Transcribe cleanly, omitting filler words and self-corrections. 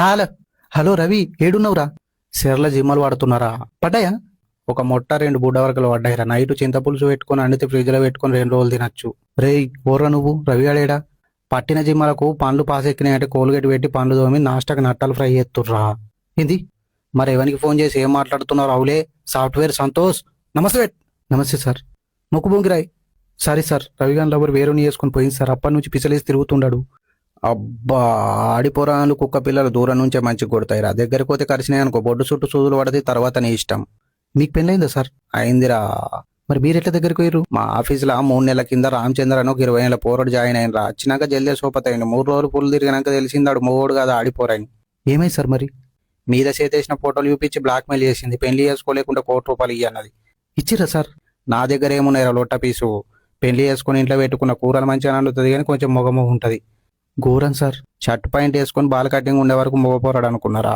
Hello hello Ravi ఏడున్నవురా? సిర్ల జిమ్మలు వాడుతున్నారా? పడ్డాయా? ఒక మొట్ట 2 బుడ్డ వరకలు పడ్డాయిరా. నైట్ చింతపులుసు పెట్టుకొని అండితే ఫ్రిడ్జ్ లో పెట్టుకొని 2 రోజులు తినచ్చు. రేయ్ ఓర్రా నువ్వు రవిగాడేడా? పట్టిన జిమ్మలకు పండ్లు పాసెక్కినాయంటే కోల్గేట్ పెట్టి పండ్లు తోమి నాస్టాకి నట్టాలు ఫ్రై చేస్తుర్రా. ఏంది? మరి ఎవరికి ఫోన్ చేసి ఏం మాట్లాడుతున్నారు? అవులే సాఫ్ట్వేర్ సంతోష్. నమస్తే. నమస్తే సార్. మొక్కు బొంగిరాయ్. సారీ సార్, రవిగాన్ లవర్ వేరుని వేసుకొని పోయింది సార్. అప్పటి నుంచి పిసలేసి తిరుగుతుండాడు. అబ్బా, ఆడిపోరాలు కుక్క పిల్లలు దూరం నుంచే మంచిగా కొడతాయిరా. దగ్గరికి పోతే కరిచినాయి అనుకో బొడ్డు చుట్టూ సూదులు పడితే తర్వాత నీ ఇష్టం. మీకు పెళ్ళైందా సార్? అయిందిరా. మరి మీరెట్లా దగ్గరికి పోయారు? మా ఆఫీసులో 3 నెలల కింద రామచంద్ర అని ఒక 20 ఏళ్ళ పోరడు జాయిన్ అయినరా. వచ్చినాక జల్దే సోపతయిండు. 3 రోజులు పుల్లు తిరిగినాక తెలిసిందాడు మొగోడు కాదు ఆడిపోరాని. ఏమైంది సార్ మరి? మీద చేతేసిన ఫోటోలు చూపించి బ్లాక్ మెయిల్ చేసింది. పెళ్లి చేసుకోలేకుండా ₹1,00,00,000 ఇయ్యి అన్నది. ఇచ్చిరా సార్? నా దగ్గర ఏమున్నాయిరా లొట్ట పీసు. పెళ్లి చేసుకుని ఇంట్లో పెట్టుకున్న కూరలు మంచిగా అందుతుంది కానీ కొంచెం మొగమొగ ఉంటది. ఘోరం సార్. షర్ట్ పాయింట్ వేసుకొని బాల్ కటింగ్ ఉండే వరకు మగపోరాడు అనుకున్నారా?